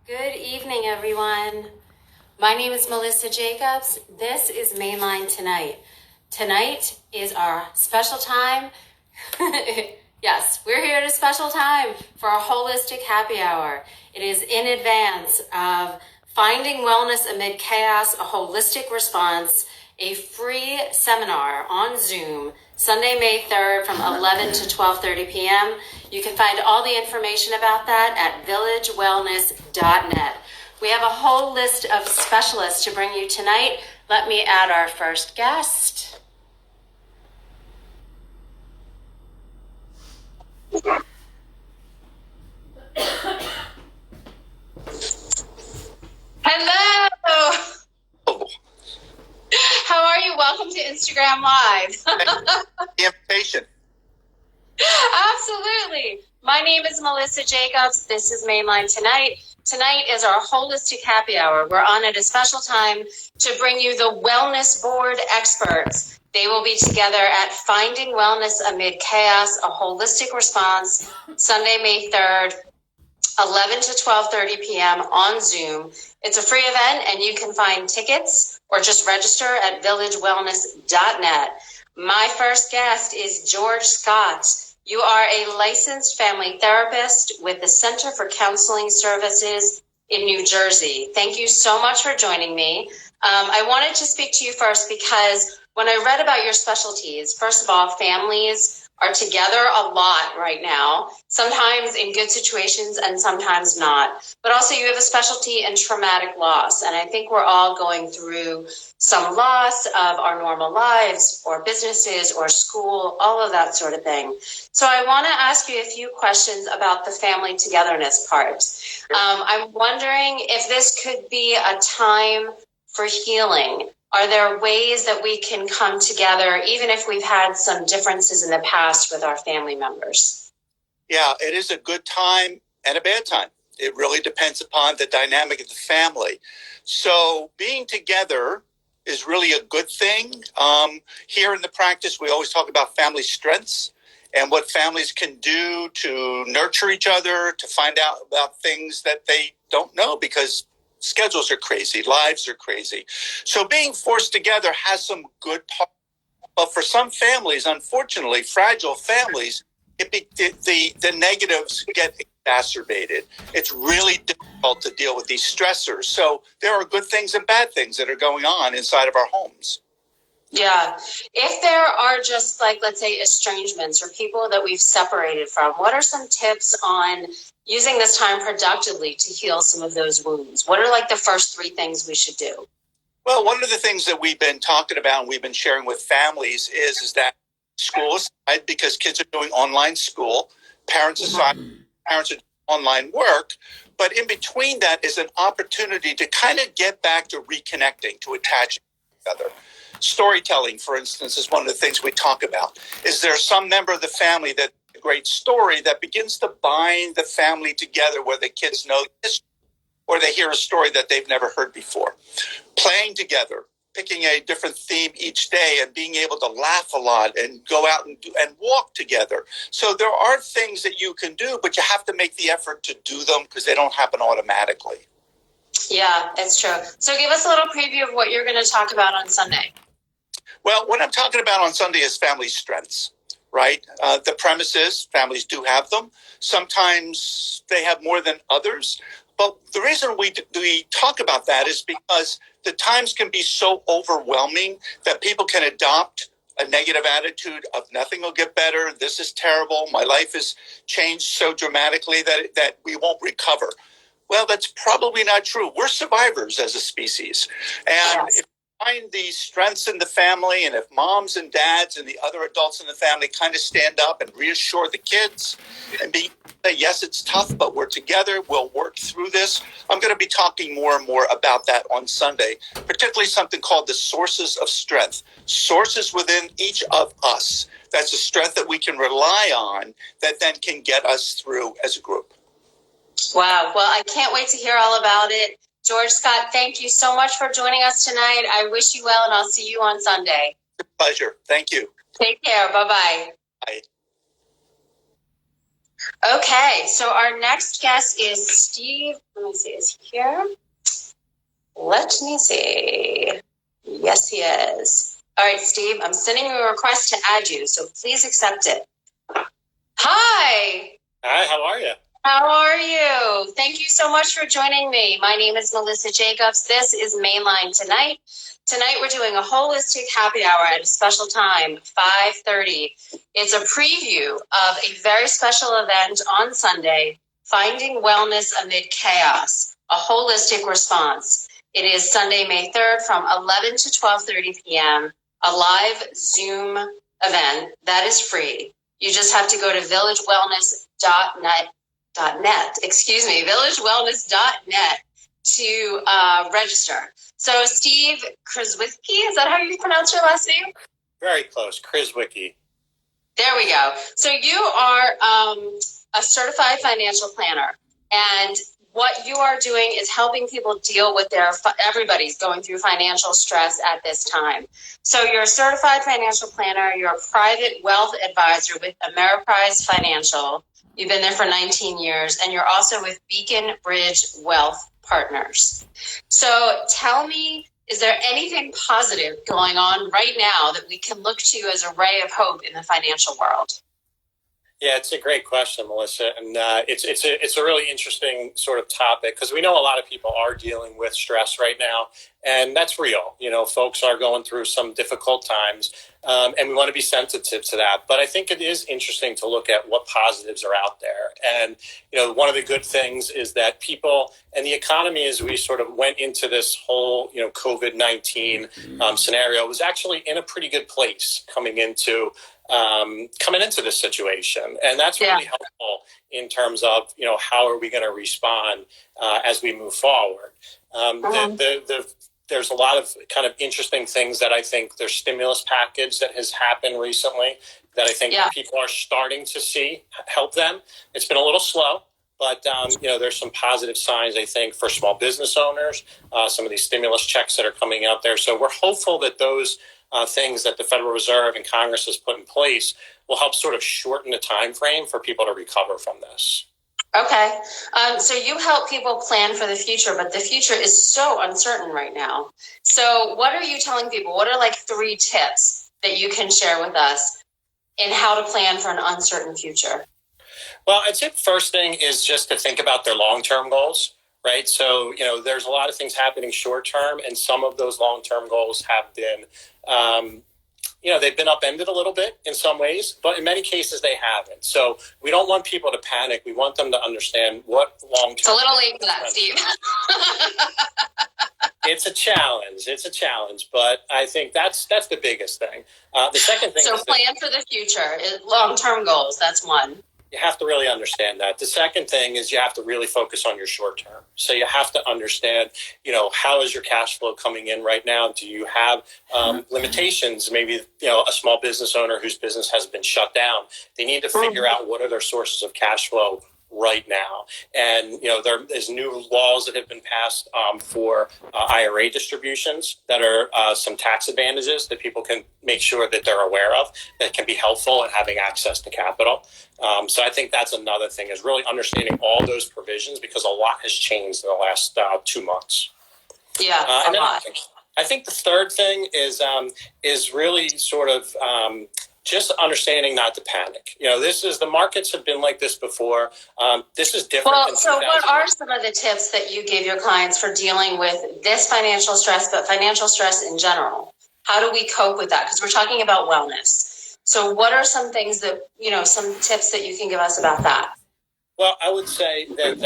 Good evening, everyone. My name is Melissa Jacobs. This is Mainline Tonight. Tonight is our special time. Yes, we're here at a special time for our holistic happy hour. It is in advance of Finding Wellness Amid Chaos, a Holistic Response, a free seminar on Zoom, Sunday, May 3rd from 11 to 12:30 p.m. You can find all the information about that at villagewellness.net. We have a whole list of specialists to bring you tonight. Let me add our first guest. Hello. Oh, How are you? Welcome to Instagram Live. the invitation. Absolutely. My name is Melissa Jacobs. This is Mainline Tonight. Tonight is our holistic happy hour. We're on at a special time to bring you the Wellness Board experts. They will be together at Finding Wellness Amid Chaos, a Holistic Response, Sunday, May 3rd, 11 to 12:30 p.m. on Zoom. It's a free event, and you can find tickets or just register at villagewellness.net. My first guest is George Scott. You are a licensed family therapist with the Center for Counseling Services in New Jersey. Thank you so much for joining me. I wanted to speak to you first because when I read about your specialties, first of all, families are together a lot right now, sometimes in good situations and sometimes not. But also you have a specialty in traumatic loss. And I think we're all going through some loss of our normal lives or businesses or school, all of that sort of thing. So I want to ask you a few questions about the family togetherness part. I'm wondering if this could be a time for healing. Are there ways that we can come together, even if we've had some differences in the past with our family members? Yeah, it is a good time and a bad time. It really depends upon the dynamic of the family. So being together is really a good thing. Here in the practice, we always talk about family strengths and what families can do to nurture each other, to find out about things that they don't know because schedules are crazy, lives are crazy. So being forced together has some good parts. But for some families, unfortunately, fragile families, the negatives get exacerbated. It's really difficult to deal with these stressors. So there are good things and bad things that are going on inside of our homes. Yeah. If there are just like, let's say, estrangements or people that we've separated from, what are some tips on using this time productively to heal some of those wounds? What are like the first three things we should do? Well, one of the things that we've been talking about and we've been sharing with families is that school aside, because kids are doing online school, parents aside, parents are doing online work, but in between that is an opportunity to kind of get back to reconnecting, to attach each other. Storytelling, for instance, is one of the things we talk about. Is there some member of the family that a great story that begins to bind the family together where the kids know this or they hear a story that they've never heard before? Playing together, picking a different theme each day and being able to laugh a lot and go out and walk together. So there are things that you can do, but you have to make the effort to do them because they don't happen automatically. Yeah, it's true. So give us a little preview of what you're going to talk about on Sunday. Well, what I'm talking about on Sunday is family strengths, right? The premise is families do have them. Sometimes they have more than others. But the reason we talk about that is because the times can be so overwhelming that people can adopt a negative attitude of nothing will get better. This is terrible. My life has changed so dramatically that we won't recover. Well, that's probably not true. We're survivors as a species. And Yes. if we find these strengths in the family, and if moms and dads and the other adults in the family kind of stand up and reassure the kids and say, yes, it's tough, but we're together. We'll work through this. I'm going to be talking more and more about that on Sunday, particularly something called the sources of strength, sources within each of us. That's a strength that we can rely on that then can get us through as a group. Wow. Well, I can't wait to hear all about it. George Scott, thank you so much for joining us tonight. I wish you well, and I'll see you on Sunday. Pleasure. Thank you. Take care. Bye-bye. Bye. Okay, so our next guest is Steve. Let me see, is he here? Let me see. Yes, he is. All right, Steve, I'm sending you a request to add you, so please accept it. Hi. Hi, how are you? How are you? Thank you so much for joining me. My name is Melissa Jacobs. This is Mainline Tonight. Tonight we're doing a holistic happy hour at a special time, 5:30. It's a preview of a very special event on Sunday, Finding Wellness Amid Chaos, a holistic response. It is Sunday, May 3rd from 11 to 12:30 p.m., a live Zoom event that is free. You just have to go to villagewellness.net to register. So Steve Krzywicki, is that how you pronounce your last name? Very close, Krzywicki. There we go. So you are a certified financial planner, and what you are doing is helping people deal with everybody's going through financial stress at this time. So you're a certified financial planner, you're a private wealth advisor with Ameriprise Financial. You've been there for 19 years, and you're also with Beacon Bridge Wealth Partners. So tell me, is there anything positive going on right now that we can look to as a ray of hope in the financial world? Yeah, it's a great question, Melissa, and it's a really interesting sort of topic because we know a lot of people are dealing with stress right now, and that's real. You know, folks are going through some difficult times, and we want to be sensitive to that. But I think it is interesting to look at what positives are out there. And, you know, one of the good things is that people and the economy, as we sort of went into this whole, you know, COVID-19 scenario, was actually in a pretty good place coming into this situation. And that's really helpful in terms of, you know, how are we going to respond as we move forward. There's a lot of kind of interesting things that I think there's stimulus package that has happened recently that I think people are starting to see help them. It's been a little slow, but, you know, there's some positive signs, I think, for small business owners, some of these stimulus checks that are coming out there. So we're hopeful that those things that the Federal Reserve and Congress has put in place will help sort of shorten the time frame for people to recover from this. Okay. So you help people plan for the future, but the future is so uncertain right now. So what are you telling people? What are like 3 tips that you can share with us in how to plan for an uncertain future? Well, I'd say the first thing is just to think about their long-term goals, right? So, you know, there's a lot of things happening short-term, and some of those long-term goals have been, you know, they've been upended a little bit in some ways, but in many cases they haven't. So we don't want people to panic. We want them to understand what long-term... It's a little late for that, Steve. It's a challenge, but I think that's the biggest thing. The second thing is... So plan for the future, long-term goals, that's one. You have to really understand that. The second thing is you have to really focus on your short term. So you have to understand, you know, how is your cash flow coming in right now? Do you have limitations? Maybe, you know, a small business owner whose business has been shut down, they need to figure out what are their sources of cash flow right now. And, you know, there's new laws that have been passed for IRA distributions that are some tax advantages that people can make sure that they're aware of that can be helpful in having access to capital. So I think that's another thing, is really understanding all those provisions, because a lot has changed in the last 2 months. Yeah, and then I think the third thing is really sort of just understanding not to panic. You know, the markets have been like this before. This is different. Well, so what are some of the tips that you give your clients for dealing with this financial stress, but financial stress in general? How do we cope with that? Because we're talking about wellness. So what are some things that, you know, some tips that you can give us about that? Well, I would say that,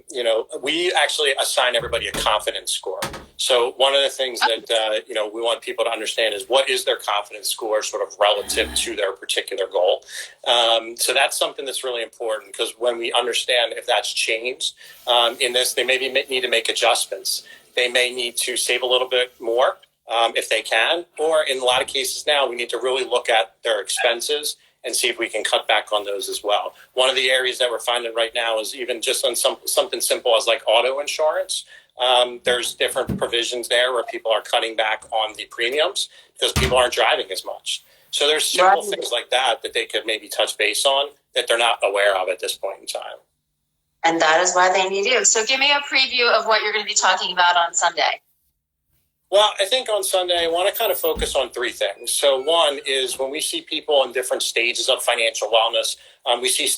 you know, we actually assign everybody a confidence score. So one of the things that, you know, we want people to understand is what is their confidence score sort of relative to their particular goal. So that's something that's really important, because when we understand if that's changed in this, they maybe need to make adjustments. They may need to save a little bit more if they can, or in a lot of cases now, we need to really look at their expenses and see if we can cut back on those as well. One of the areas that we're finding right now is even just on something simple as like auto insurance. There's different provisions there where people are cutting back on the premiums because people aren't driving as much. So there's simple things like that they could maybe touch base on that they're not aware of at this point in time. And that is why they need you. So give me a preview of what you're going to be talking about on Sunday. Well, I think on Sunday, I want to kind of focus on three things. So one is when we see people in different stages of financial wellness, we see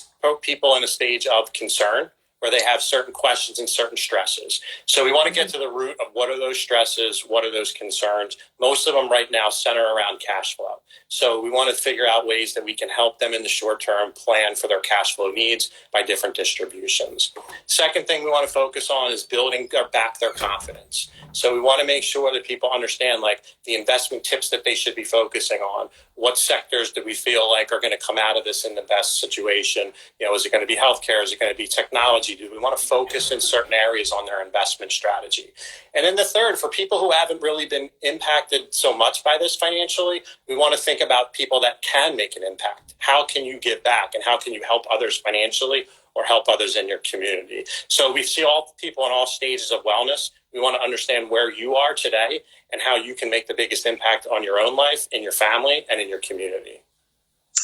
people in a stage of concern where they have certain questions and certain stresses. So we want to get to the root of what are those stresses, what are those concerns. Most of them right now center around cash flow. So we want to figure out ways that we can help them in the short term plan for their cash flow needs by different distributions. Second thing we want to focus on is building back their confidence. So we want to make sure that people understand like the investment tips that they should be focusing on. What sectors do we feel like are going to come out of this in the best situation? You know, is it going to be healthcare? Is it going to be technology? Do we want to focus in certain areas on their investment strategy? And then the third, for people who haven't really been impacted so much by this financially, we want to think about people that can make an impact. How can you give back and how can you help others financially or help others in your community? So we see all people in all stages of wellness. We want to understand where you are today and how you can make the biggest impact on your own life, in your family, and in your community.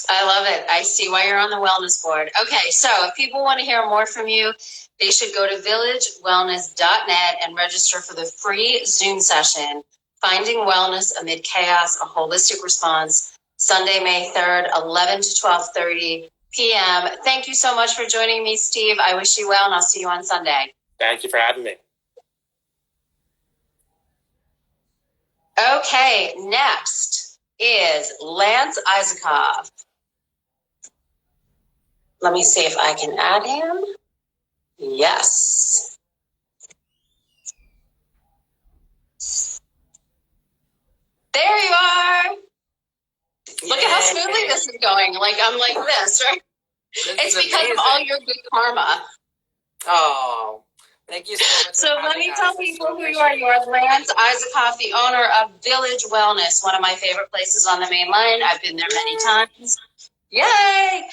I love it. I see why you're on the wellness board. Okay, so if people want to hear more from you, they should go to villagewellness.net and register for the free Zoom session, Finding Wellness Amid Chaos, a Holistic Response, Sunday, May 3rd, 11 to 12:30 p.m. Thank you so much for joining me, Steve. I wish you well, and I'll see you on Sunday. Thank you for having me. Okay, next is Lance Isaacoff. Let me see if I can add him. Yes. There you are. Look at how smoothly this is going. Like, I'm like this, right? It's because of all your good karma. Oh, thank you so much. So let me tell people who you are. You are Lance Isaacoff, the owner of Village Wellness, one of my favorite places on the main line. I've been there many times. Yay!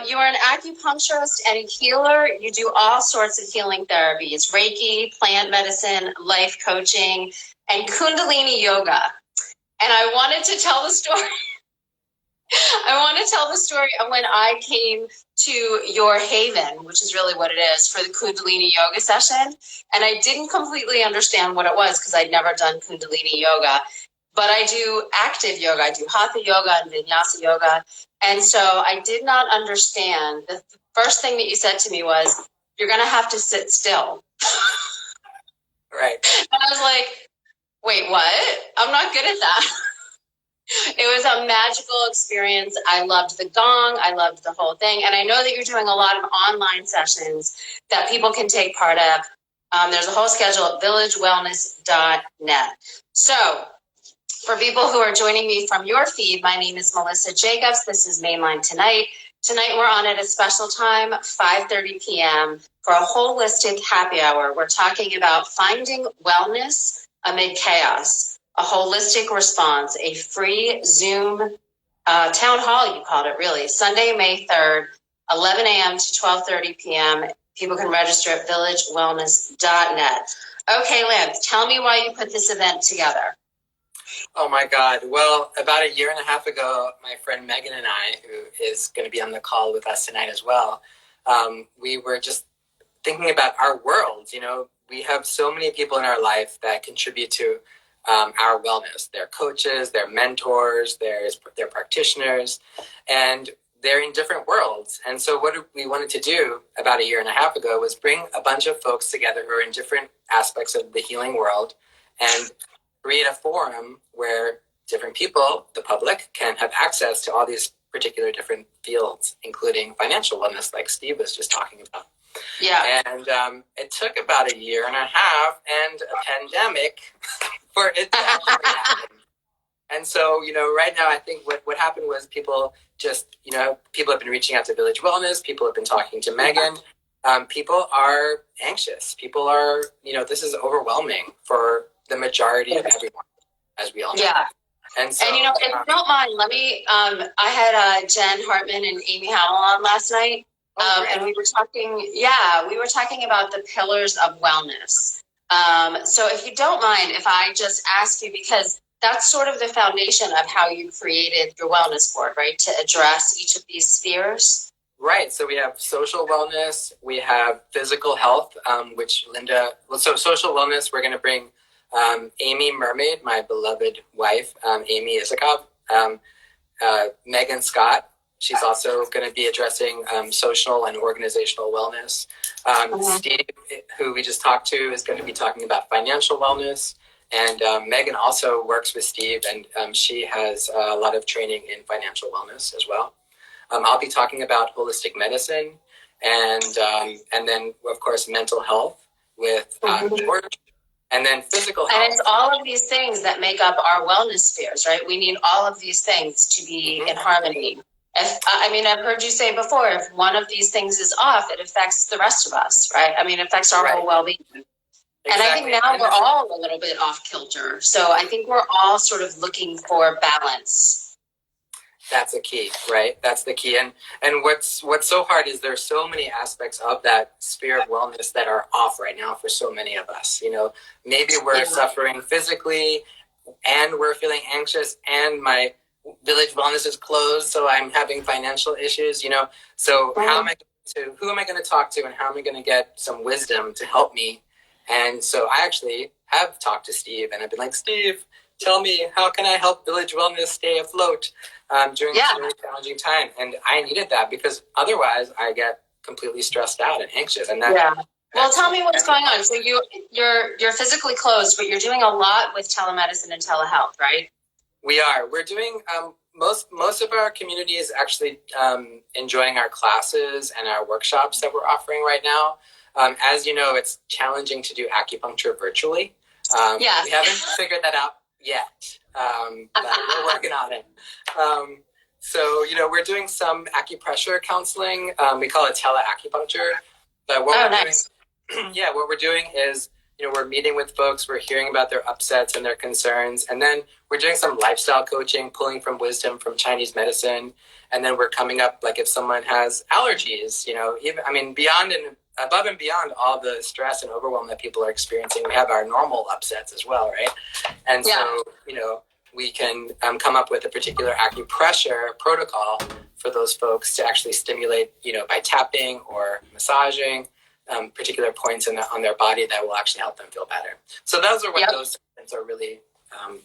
You are an acupuncturist and a healer. You do all sorts of healing therapies, Reiki, plant medicine, life coaching, and Kundalini yoga. And I wanted to tell the story. I want to tell the story of when I came to your haven, which is really what it is, for the Kundalini yoga session. And I didn't completely understand what it was because I'd never done Kundalini yoga. But I do active yoga. I do Hatha yoga and Vinyasa yoga. And so I did not understand. The first thing that you said to me was, you're going to have to sit still. Right. And I was like, wait, what? I'm not good at that. It was a magical experience. I loved the gong. I loved the whole thing. And I know that you're doing a lot of online sessions that people can take part of. There's a whole schedule at villagewellness.net. So for people who are joining me from your feed, my name is Melissa Jacobs. This is Mainline Tonight. Tonight we're on at a special time, 5:30 p.m. for a holistic happy hour. We're talking about finding wellness amid chaos, a holistic response, a free Zoom town hall, you called it really, Sunday, May 3rd, 11 a.m. to 12:30 p.m. People can register at villagewellness.net. Okay, Lance, tell me why you put this event together. Oh my God. Well, about a year and a half ago, my friend Megan and I, who is going to be on the call with us tonight as well, we were just thinking about our world. You know, we have so many people in our life that contribute to our wellness. They're coaches, they're mentors, they're practitioners, and they're in different worlds. And so what we wanted to do about a year and a half ago was bring a bunch of folks together who are in different aspects of the healing world and create a forum where different people, the public, can have access to all these particular different fields, including financial wellness, like Steve was just talking about. Yeah. And it took about a year and a half and a pandemic for it to actually happen. And so, you know, right now, I think what happened was people just, you know, people have been reaching out to Village Wellness. People have been talking to Megan. People are anxious. People are, you know, this is overwhelming for the majority of everyone, as we all know. Yeah. And so, you know, if you don't mind, let me, I had Jen Hartman and Amy Howell on last night. And we were talking about the pillars of wellness. So if you don't mind, if I just ask you, because that's sort of the foundation of how you created your wellness board, right? To address each of these spheres. Right. So we have social wellness, we have physical health, which so social wellness, we're going to bring Amy Mermaid, my beloved wife, Amy Isakov, Megan Scott. She's also going to be addressing social and organizational wellness. Steve, who we just talked to, is going to be talking about financial wellness. And Megan also works with Steve, and she has a lot of training in financial wellness as well. I'll be talking about holistic medicine and then, of course, mental health with George, and then physical health. And it's all of these things that make up our wellness spheres, right? We need all of these things to be in harmony. I've heard you say before, if one of these things is off, it affects the rest of us, right? It affects our whole well-being. Exactly. And I think now we're all a little bit off kilter. So I think we're all sort of looking for balance. That's a key, right? That's the key. And what's so hard is there's so many aspects of that sphere of wellness that are off right now for so many of us. Maybe we're suffering physically and we're feeling anxious, and my village wellness is closed, so I'm having financial issues, So who am I going to talk to, and how am I going to get some wisdom to help me? And so I actually have talked to Steve, and I've been like, Steve, tell me, how can I help Village Wellness stay afloat during this really challenging time? And I needed that, because otherwise I get completely stressed out and anxious. And well, tell me what's going on. So you're physically closed, but you're doing a lot with telemedicine and telehealth, right? We are. We're doing most of our community is actually enjoying our classes and our workshops that we're offering right now. As you know, it's challenging to do acupuncture virtually. We haven't figured that out yet, but we're working on it. So, we're doing some acupressure counseling. We call it teleacupuncture. But what we're doing is, we're meeting with folks, we're hearing about their upsets and their concerns, and then we're doing some lifestyle coaching, pulling from wisdom from Chinese medicine, and then we're coming up, like, if someone has allergies, beyond and above and beyond all the stress and overwhelm that people are experiencing, we have our normal upsets as well, right? And so, we can come up with a particular acupressure protocol for those folks to actually stimulate, by tapping or massaging particular points on their body that will actually help them feel better. So those are what those things are really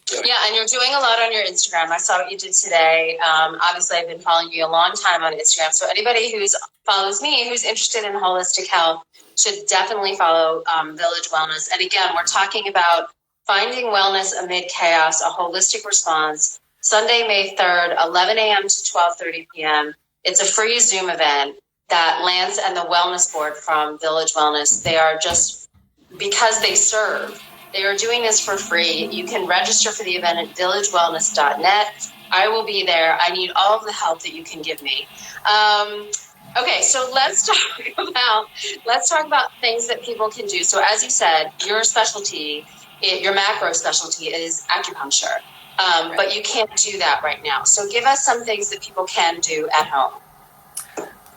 doing. Yeah, and you're doing a lot on your Instagram. I saw what you did today. Obviously, I've been following you a long time on Instagram. So anybody who follows me, who's interested in holistic health, should definitely follow Village Wellness. And again, we're talking about finding wellness amid chaos, a holistic response. Sunday, May 3rd, 11 a.m. to 12:30 p.m. It's a free Zoom event that Lance and the Wellness Board from Village Wellness, they are just, because they serve, they are doing this for free. You can register for the event at villagewellness.net. I will be there. I need all of the help that you can give me. Okay, so let's talk about things that people can do. So as you said, your specialty, your macro specialty is acupuncture, but you can't do that right now. So give us some things that people can do at home.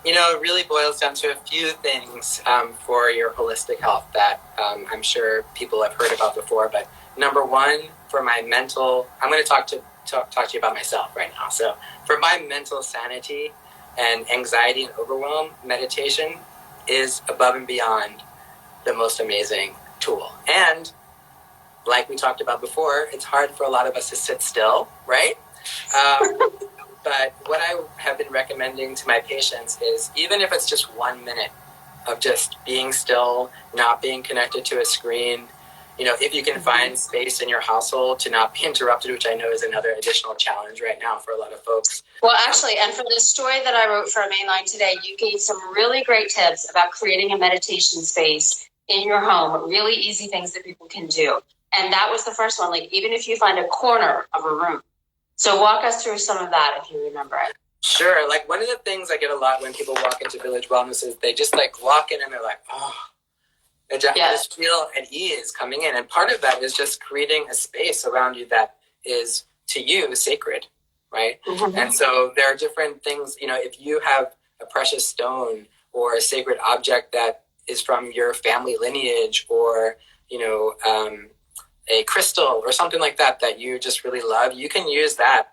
It really boils down to a few things for your holistic health that I'm sure people have heard about before. But number one, for my mental, I'm going to talk to you about myself right now. So for my mental sanity and anxiety and overwhelm, meditation is above and beyond the most amazing tool. And like we talked about before, it's hard for a lot of us to sit still, right? But what I have been recommending to my patients is, even if it's just 1 minute of just being still, not being connected to a screen, if you can find space in your household to not be interrupted, which I know is another additional challenge right now for a lot of folks. Well, actually, and for the story that I wrote for Mainline today, you gave some really great tips about creating a meditation space in your home, really easy things that people can do. And that was the first one, like even if you find a corner of a room. So walk us through some of that if you remember it. Sure. Like one of the things I get a lot when people walk into Village Wellness is they just like walk in and they're like, oh, I just feel an ease coming in. And part of that is just creating a space around you that is to you sacred, right? Mm-hmm. And so there are different things, if you have a precious stone or a sacred object that is from your family lineage, or, a crystal or something like that you just really love, you can use that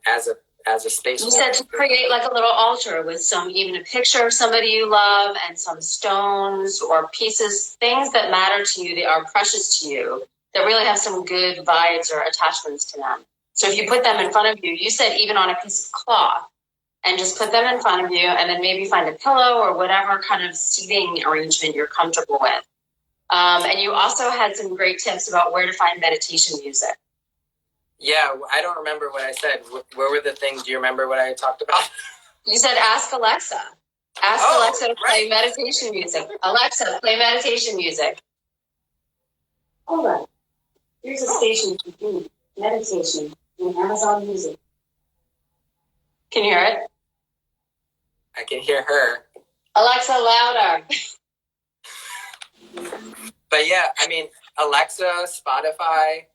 as as a space. You said to create like a little altar with even a picture of somebody you love and some stones or pieces, things that matter to you, that are precious to you, that really have some good vibes or attachments to them. So if you put them in front of you, you said even on a piece of cloth, and just put them in front of you, and then maybe find a pillow or whatever kind of seating arrangement you're comfortable with. And you also had some great tips about where to find meditation music. Yeah, I don't remember what I said. Where were the things? Do you remember what I talked about? You said ask Alexa. Ask Alexa to play meditation music. Alexa, play meditation music. Hold on. Here's a station for meditation on Amazon Music. Can you hear it? I can hear her. Alexa, louder. But yeah, I mean, Alexa, Spotify,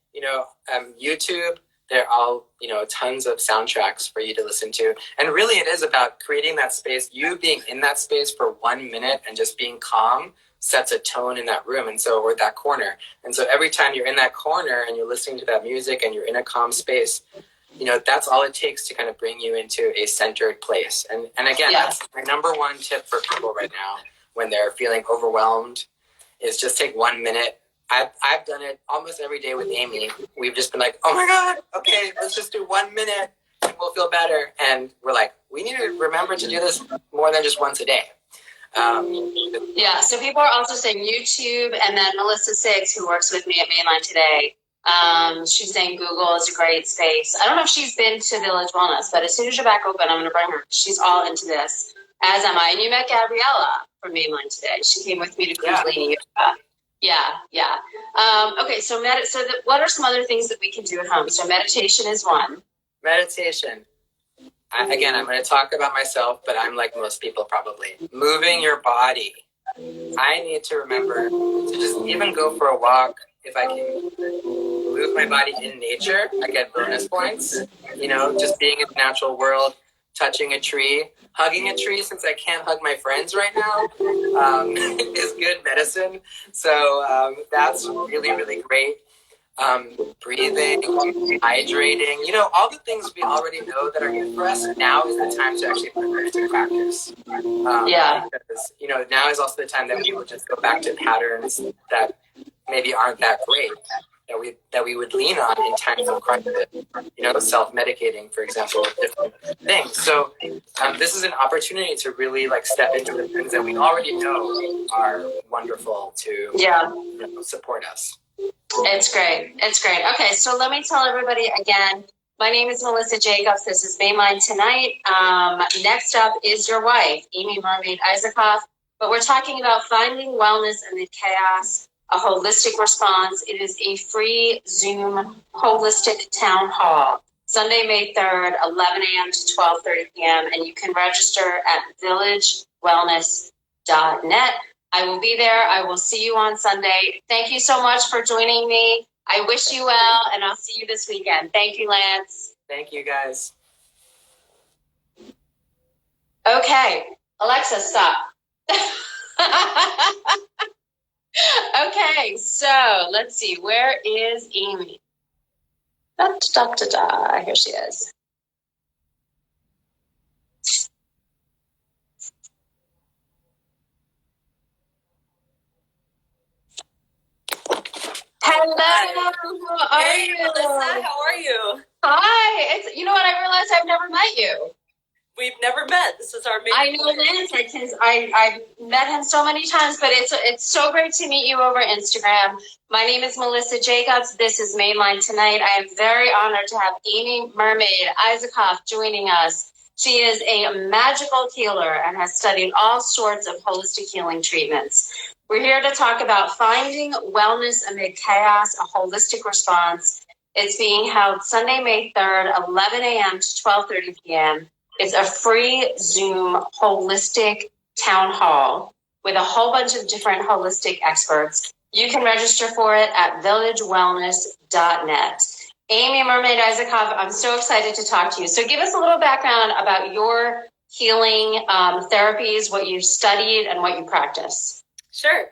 YouTube, they're all, tons of soundtracks for you to listen to. And really it is about creating that space. You being in that space for 1 minute and just being calm sets a tone in that room. Or that corner. And so every time you're in that corner and you're listening to that music and you're in a calm space, that's all it takes to kind of bring you into a centered place. And again, That's my number one tip for people right now when they're feeling overwhelmed is just take 1 minute. I've done it almost every day with Amy. We've just been like, oh my God, okay, let's just do 1 minute and we'll feel better. And we're like, we need to remember to do this more than just once a day. So people are also saying YouTube, and then Melissa Six, who works with me at Mainline today, she's saying Google is a great space. I don't know if she's been to Village Wellness, but as soon as you're back open, I'm going to bring her. She's all into this, as am I. And you met Gabriella from Mainline today. She came with me to Kundalini Yoga. Yeah. Okay, so what are some other things that we can do at home? So meditation is one. Meditation. I'm going to talk about myself, but I'm like most people probably. Moving your body. I need to remember to just even go for a walk. If I can move my body in nature, I get bonus points. Just being in the natural world, touching a tree, hugging a tree, since I can't hug my friends right now, is good medicine. So that's really, really great. Breathing, hydrating, all the things we already know that are good for us. Now is the time to actually put them into practice. Because, now is also the time that we will just go back to patterns that maybe aren't that great, that we would lean on in times of crisis. Self-medicating, for example, different things. So this is an opportunity to really step into the things that we already know are wonderful to support us. It's great. Okay, so let me tell everybody again. My name is Melissa Jacobs. This is Mainline Tonight. Next up is your wife, Amy Mermaid Isaacoff. But we're talking about finding wellness amid chaos, a holistic response. It is a free Zoom holistic town hall, Sunday, May 3rd, 11 a.m. to 12:30 p.m. And you can register at villagewellness.net. I will be there. I will see you on Sunday. Thank you so much for joining me. I wish you well, and I'll see you this weekend. Thank you, Lance. Thank you, guys. Okay, Alexa, stop. Okay, so let's see. Where is Amy? Here she is. Hello, how are you? Melissa, how are you? Hi, you know what? I realized I've never met you. We've never met. This is our main. I know Lance. I've met him so many times, but it's so great to meet you over Instagram. My name is Melissa Jacobs. This is Mainline Tonight. I am very honored to have Amy Mermaid Isaacoff joining us. She is a magical healer and has studied all sorts of holistic healing treatments. We're here to talk about finding wellness amid chaos, a holistic response. It's being held Sunday, May 3rd, 11 a.m. to 12:30 p.m. It's a free Zoom holistic town hall with a whole bunch of different holistic experts. You can register for it at villagewellness.net. Amy Mermaid Isaacoff, I'm so excited to talk to you. So give us a little background about your healing therapies, what you've studied, and what you practice. Sure.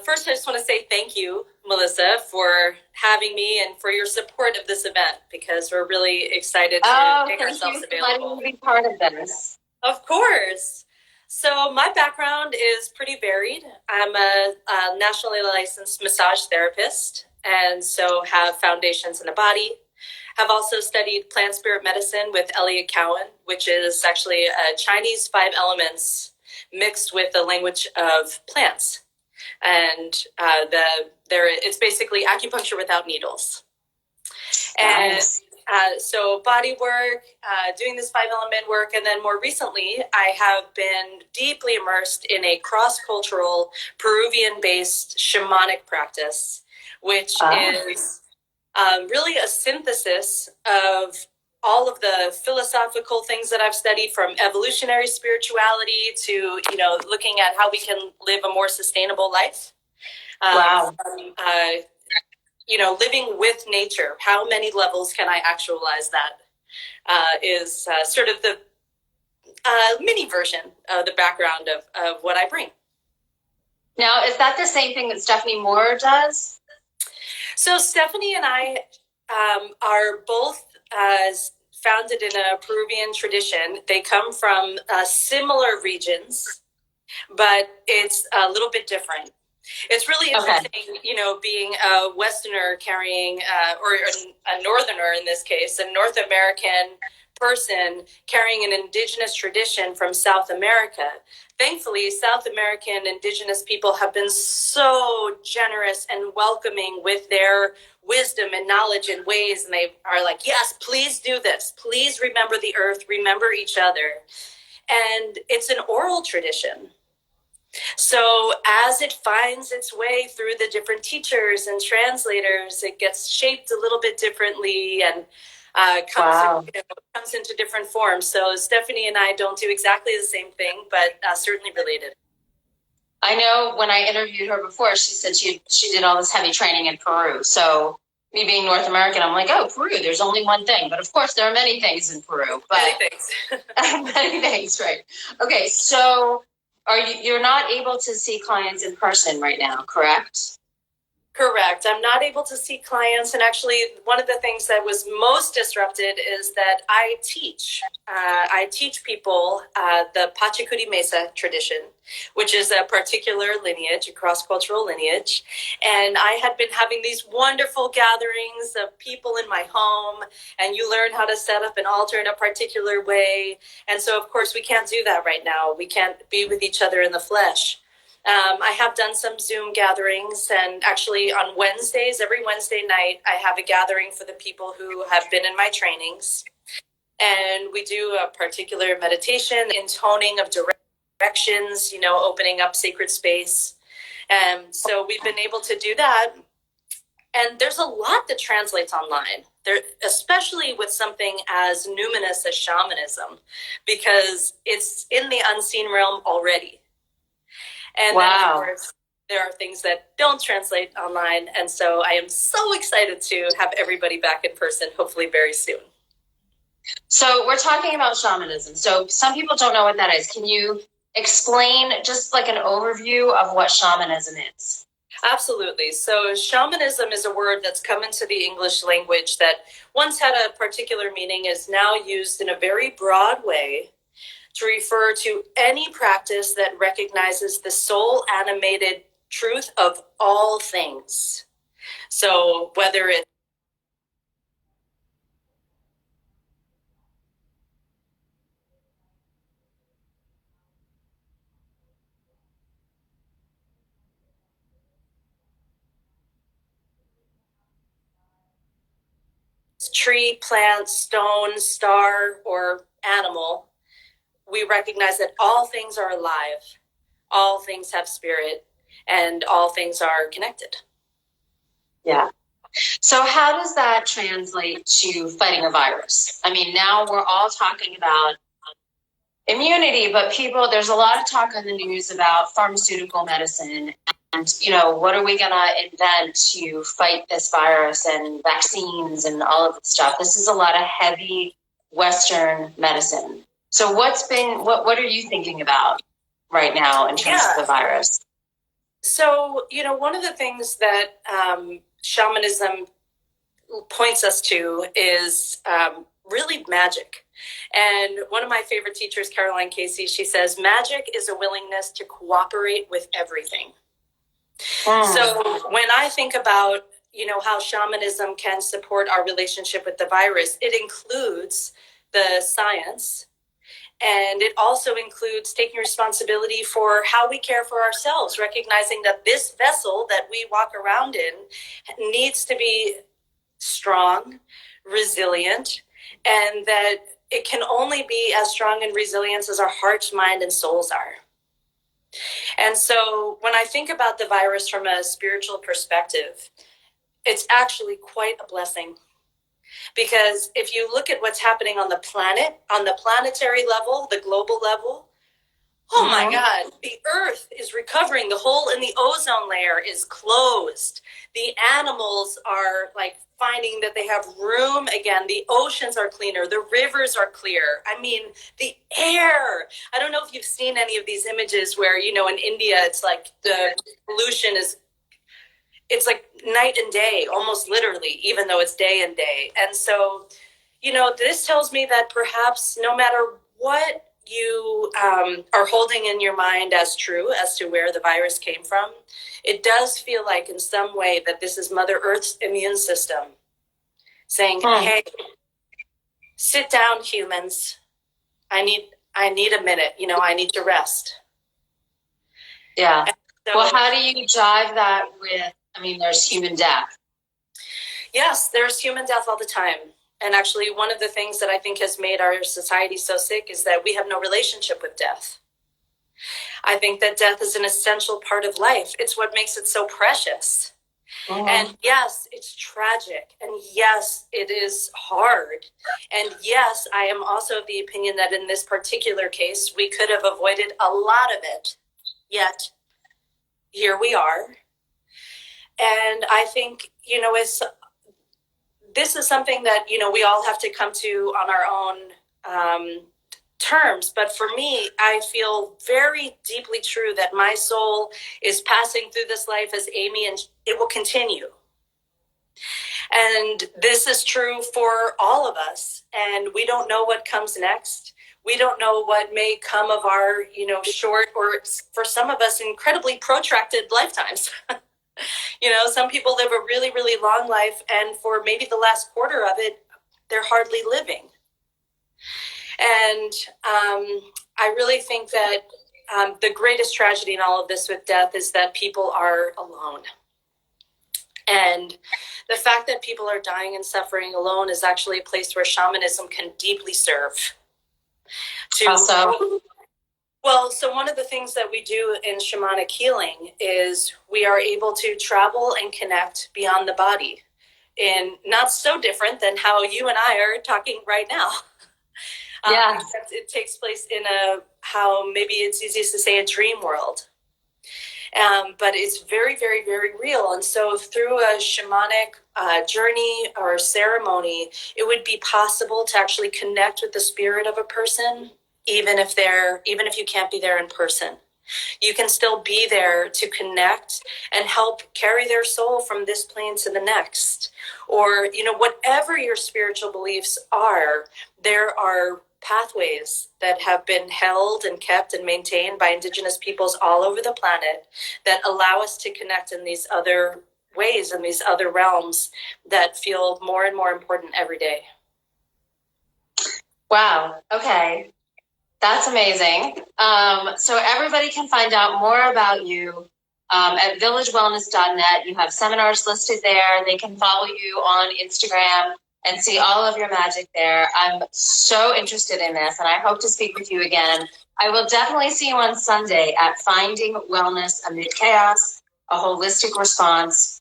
First, I just want to say thank you Melissa, for having me and for your support of this event, because we're really excited to make ourselves available. To be part of this. Of course. So my background is pretty varied. I'm a nationally licensed massage therapist, and so have foundations in the body. Have also studied plant spirit medicine with Elliot Cowan, which is actually a Chinese 5 elements mixed with the language of plants. And it's basically acupuncture without needles. Nice. And so body work, doing this 5 element work, and then more recently, I have been deeply immersed in a cross-cultural Peruvian-based shamanic practice, which is really a synthesis of all of the philosophical things that I've studied, from evolutionary spirituality to, looking at how we can live a more sustainable life. Wow. Living with nature. How many levels can I actualize that? Is sort of the mini version of the background of what I bring. Now, is that the same thing that Stephanie Moore does? So Stephanie and I are both founded in a Peruvian tradition. They come from similar regions, but it's a little bit different. It's really interesting, being a Westerner carrying, or a Northerner in this case, a North American person carrying an indigenous tradition from South America. Thankfully, South American indigenous people have been so generous and welcoming with their wisdom and knowledge and ways. And they are like, yes, please do this. Please remember the earth, remember each other. And it's an oral tradition. So as it finds its way through the different teachers and translators, it gets shaped a little bit differently and comes into different forms. So Stephanie and I don't do exactly the same thing, but certainly related. I know when I interviewed her before, she said she did all this heavy training in Peru. So me being North American, I'm like, oh, Peru, there's only one thing. But of course, there are many things in Peru. But many things. many things, right. Okay, so you're not able to see clients in person right now, correct? Correct. I'm not able to see clients. And actually, one of the things that was most disrupted is that I teach. I teach people the Pachacudi Mesa tradition, which is a particular lineage, a cross-cultural lineage. And I had been having these wonderful gatherings of people in my home, and you learn how to set up an altar in a particular way. And so, of course, we can't do that right now. We can't be with each other in the flesh. I have done some Zoom gatherings, and actually on Wednesdays, every Wednesday night, I have a gathering for the people who have been in my trainings. And we do a particular meditation, intoning of directions, opening up sacred space. And so we've been able to do that. And there's a lot that translates online, there, especially with something as numinous as shamanism, because it's in the unseen realm already. And then, of course, there are things that don't translate online. And so I am so excited to have everybody back in person, hopefully very soon. So we're talking about shamanism. So some people don't know what that is. Can you explain just like an overview of what shamanism is? Absolutely. So shamanism is a word that's come into the English language that once had a particular meaning, is now used in a very broad way to refer to any practice that recognizes the soul animated truth of all things. So whether it's tree, plant, stone, star, or animal, we recognize that all things are alive, all things have spirit, and all things are connected. Yeah. So how does that translate to fighting a virus? I mean, now we're all talking about immunity, but there's a lot of talk on the news about pharmaceutical medicine and, what are we going to invent to fight this virus, and vaccines and all of this stuff. This is a lot of heavy Western medicine. So what are you thinking about right now in terms of the virus? So, one of the things that shamanism points us to is really magic. And one of my favorite teachers, Caroline Casey, she says, magic is a willingness to cooperate with everything. So when I think about, how shamanism can support our relationship with the virus, it includes the science. And it also includes taking responsibility for how we care for ourselves, recognizing that this vessel that we walk around in needs to be strong, resilient, and that it can only be as strong and resilient as our hearts, mind, and souls are. And so when I think about the virus from a spiritual perspective, it's actually quite a blessing. Because if you look at what's happening on the planet, on the planetary level, the global level, oh my God, the earth is recovering. The hole in the ozone layer is closed. The animals are finding that they have room again. The oceans are cleaner. The rivers are clear. I mean, the air. I don't know if you've seen any of these images where, in India, it's like the pollution it's like night and day, almost literally, even though it's day and day. And so, this tells me that perhaps no matter what you are holding in your mind as true as to where the virus came from, it does feel like in some way that this is Mother Earth's immune system saying, hey, sit down, humans. I need a minute. I need to rest. Yeah. So, well, how do you jive that with, there's human death? Yes, there's human death all the time. And actually, one of the things that I think has made our society so sick is that we have no relationship with death. I think that death is an essential part of life. It's what makes it so precious. And yes, it's tragic. And yes, it is hard. And yes, I am also of the opinion that in this particular case, we could have avoided a lot of it. Yet, here we are. And I think, this is something that, we all have to come to on our own terms. But for me, I feel very deeply true that my soul is passing through this life as Amy, and it will continue. And this is true for all of us. And we don't know what comes next. We don't know what may come of our, short, or for some of us, incredibly protracted lifetimes. Some people live a really, really long life, and for maybe the last quarter of it, they're hardly living. And I really think that the greatest tragedy in all of this with death is that people are alone. And the fact that people are dying and suffering alone is actually a place where shamanism can deeply serve. Well, so one of the things that we do in shamanic healing is we are able to travel and connect beyond the body, in not so different than how you and I are talking right now. Except it takes place in how maybe it's easiest to say a dream world. But it's very, very, very real. And so through a shamanic journey or ceremony, it would be possible to actually connect with the spirit of a person, even if you can't be there in person. You can still be there to connect and help carry their soul from this plane to the next. Or, whatever your spiritual beliefs are, there are pathways that have been held and kept and maintained by Indigenous peoples all over the planet that allow us to connect in these other ways and these other realms that feel more and more important every day. Wow. Okay. That's amazing. So everybody can find out more about you at villagewellness.net. You have seminars listed there. They can follow you on Instagram and see all of your magic there. I'm so interested in this, and I hope to speak with you again. I will definitely see you on Sunday at Finding Wellness Amid Chaos, a holistic response.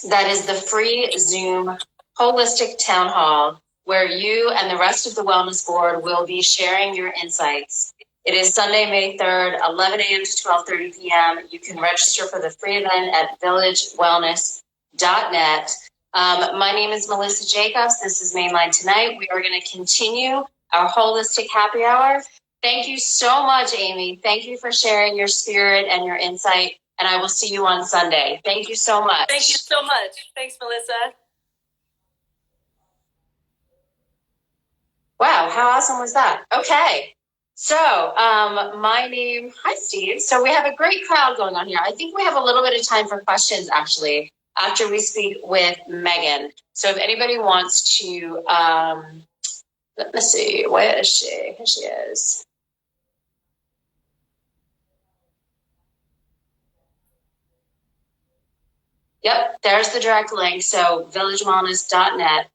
That is the free Zoom holistic town hall where you and the rest of the Wellness Board will be sharing your insights. It is Sunday, May 3rd, 11 a.m. to 12:30 p.m. You can register for the free event at villagewellness.net. My name is Melissa Jacobs. This is Mainline Tonight. We are going to continue our holistic happy hour. Thank you so much, Amy. Thank you for sharing your spirit and your insight. and I will see you on Sunday. Thank you so much. Thank you so much. Thanks, Melissa. Wow, how awesome was that? Okay. So, hi, Steve. So we have a great crowd going on here. I think we have a little bit of time for questions, actually, after we speak with Megan. So if anybody wants to, let me see, where is she? Here she is. Yep, there's the direct link. So villagewellness.net.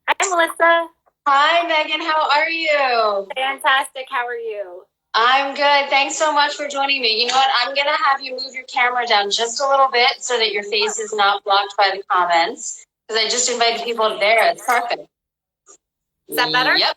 Hi, Melissa. Hi, Megan. How are you? Fantastic. How are you? I'm good. Thanks so much for joining me. You know what? I'm going to have you move your camera down just a little bit so that your face is not blocked by the comments, because I just invited people there. It's perfect. Is that better? Yep.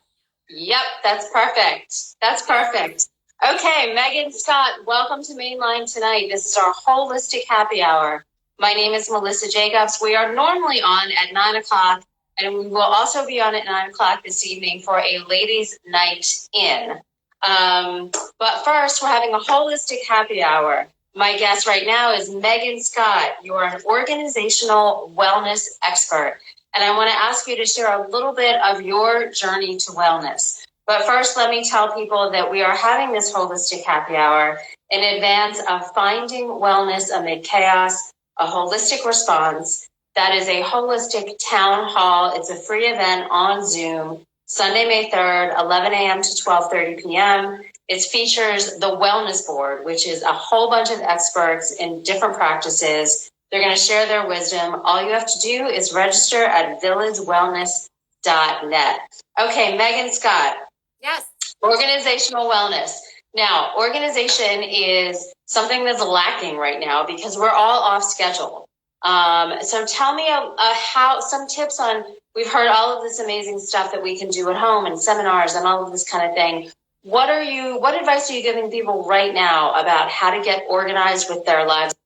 That's perfect. That's perfect. Okay, Megan Scott, welcome to Mainline tonight. This is our holistic happy hour. My name is Melissa Jacobs. We are normally on at 9 o'clock, and we will also be on at 9 o'clock this evening for a ladies' night in. But first, we're having a holistic happy hour. My guest right now is Megan Scott. You're an organizational wellness expert, and I want to ask you to share a little bit of your journey to wellness. But first, let me tell people that we are having this holistic happy hour in advance of Finding Wellness Amid Chaos, a holistic response. That is a holistic town hall. It's a free event on Zoom, Sunday, May 3rd, 11 a.m. to 12:30 p.m. It features the Wellness Board, which is a whole bunch of experts in different practices. They're going to share their wisdom. All you have to do is register at villagewellness.net. Okay, Megan Scott. Yes. Organizational wellness. Now, organization is something that's lacking right now because we're all off schedule. So tell me how some tips on, we've heard all of this amazing stuff that we can do at home and seminars and all of this kind of thing. What advice are you giving people right now about how to get organized with their lives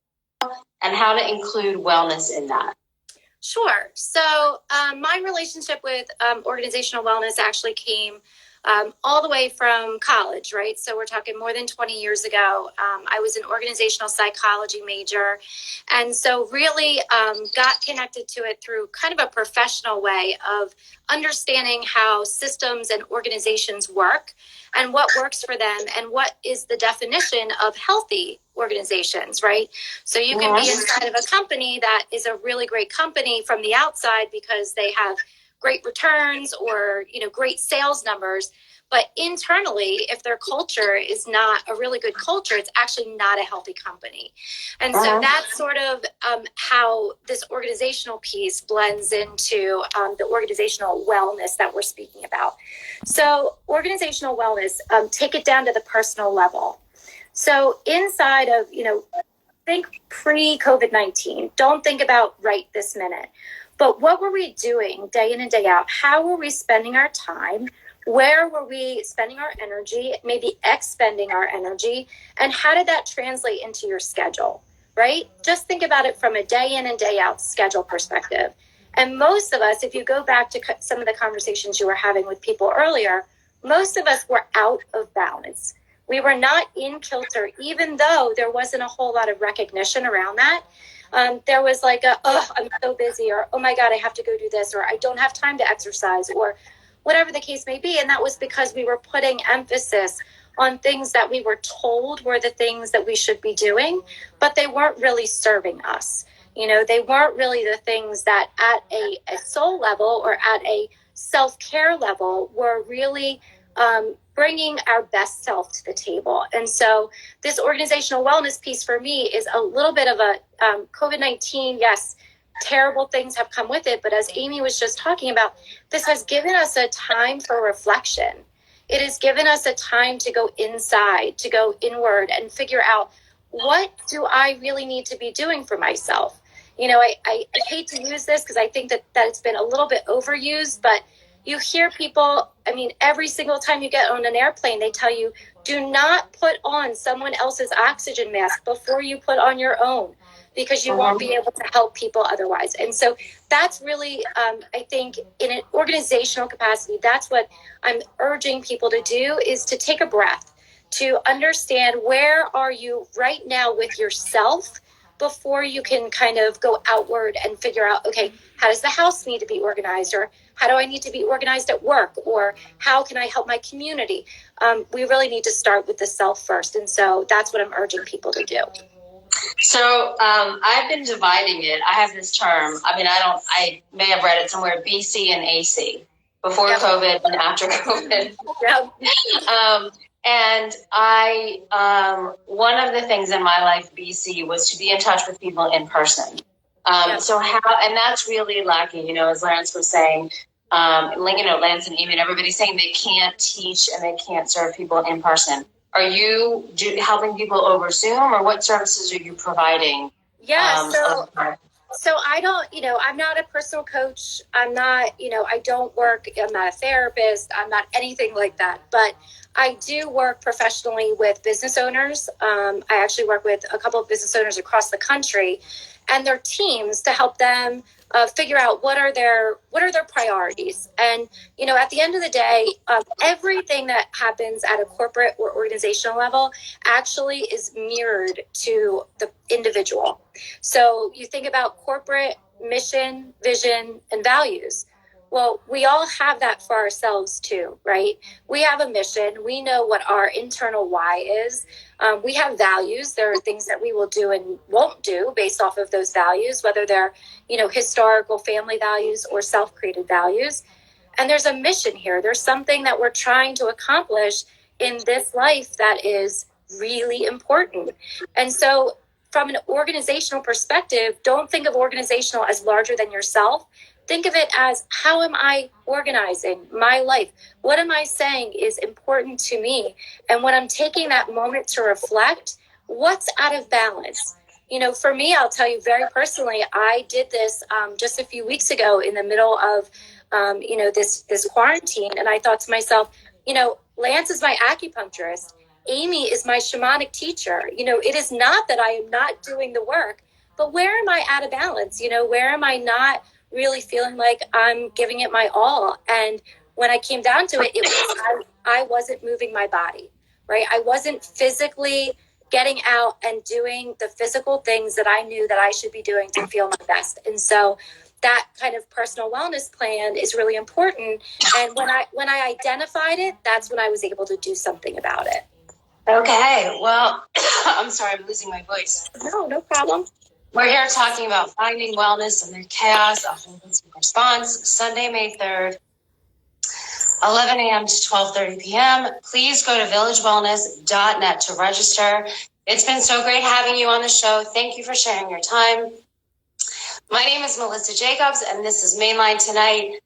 and how to include wellness in that? Sure. So my relationship with organizational wellness actually came all the way from college, right? So we're talking more than 20 years ago. I was an organizational psychology major. And so really got connected to it through kind of a professional way of understanding how systems and organizations work and what works for them and what is the definition of healthy organizations, right? So you can be inside of a company that is a really great company from the outside because they have great returns or, great sales numbers. But internally, if their culture is not a really good culture, it's actually not a healthy company. And so that's sort of how this organizational piece blends into the organizational wellness that we're speaking about. So organizational wellness, take it down to the personal level. So inside of, think pre-COVID-19, don't think about right this minute. But what were we doing day in and day out? How were we spending our time? Where were we spending our energy, maybe expending our energy? And how did that translate into your schedule, right? Just think about it from a day in and day out schedule perspective. And most of us, if you go back to some of the conversations you were having with people earlier, most of us were out of balance. We were not in kilter, even though there wasn't a whole lot of recognition around that. There was like I'm so busy, or, oh my God, I have to go do this, or I don't have time to exercise, or whatever the case may be. And that was because we were putting emphasis on things that we were told were the things that we should be doing, but they weren't really serving us. They weren't really the things that at a soul level or at a self-care level were really bringing our best self to the table. And so this organizational wellness piece for me is a little bit of a COVID-19, yes, terrible things have come with it. But as Amy was just talking about, this has given us a time for reflection. It has given us a time to go inside, to go inward and figure out, what do I really need to be doing for myself? I hate to use this because I think that it's been a little bit overused, but you hear people, every single time you get on an airplane, they tell you, do not put on someone else's oxygen mask before you put on your own, because you won't be able to help people otherwise. And so that's really, I think, in an organizational capacity, that's what I'm urging people to do, is to take a breath, to understand where are you right now with yourself before you can kind of go outward and figure out, okay, how does the house need to be organized, or how do I need to be organized at work, or how can I help my community? We really need to start with the self first. And so that's what I'm urging people to do. So I've been dividing it. I have this term. I mean, I may have read it somewhere, BC and AC, before COVID and after COVID. And one of the things in my life, BC, was to be in touch with people in person. So and that's really lacking, as Lance was saying, Lance and Amy and everybody's saying they can't teach and they can't serve people in person. Are you helping people over Zoom, or what services are you providing? Yeah, so I don't, I'm not a personal coach. I'm not, I don't work, I'm not a therapist. I'm not anything like that. But I do work professionally with business owners. I actually work with a couple of business owners across the country and their teams to help them figure out what are their priorities. And, at the end of the day, everything that happens at a corporate or organizational level actually is mirrored to the individual. So you think about corporate mission, vision, and values. Well, we all have that for ourselves too, right? We have a mission. We know what our internal why is. We have values. There are things that we will do and won't do based off of those values, whether they're, historical family values or self-created values. And there's a mission here. There's something that we're trying to accomplish in this life that is really important. And so from an organizational perspective, don't think of organizational as larger than yourself. Think of it as, how am I organizing my life? What am I saying is important to me? And when I'm taking that moment to reflect, what's out of balance? For me, I'll tell you very personally, I did this just a few weeks ago in the middle of, this quarantine. And I thought to myself, Lance is my acupuncturist. Amy is my shamanic teacher. It is not that I am not doing the work, but where am I out of balance? Where am I not really feeling like I'm giving it my all? And when I came down to it, I wasn't moving my body, right? I wasn't physically getting out and doing the physical things that I knew that I should be doing to feel my best. And so that kind of personal wellness plan is really important. And when I identified it, that's when I was able to do something about it. Okay, well, I'm sorry, I'm losing my voice. No problem. We're here talking about finding wellness amid chaos, a holistic response, Sunday, May 3rd, 11 a.m. to 12:30 p.m. Please go to villagewellness.net to register. It's been so great having you on the show. Thank you for sharing your time. My name is Melissa Jacobs, and this is Mainline Tonight.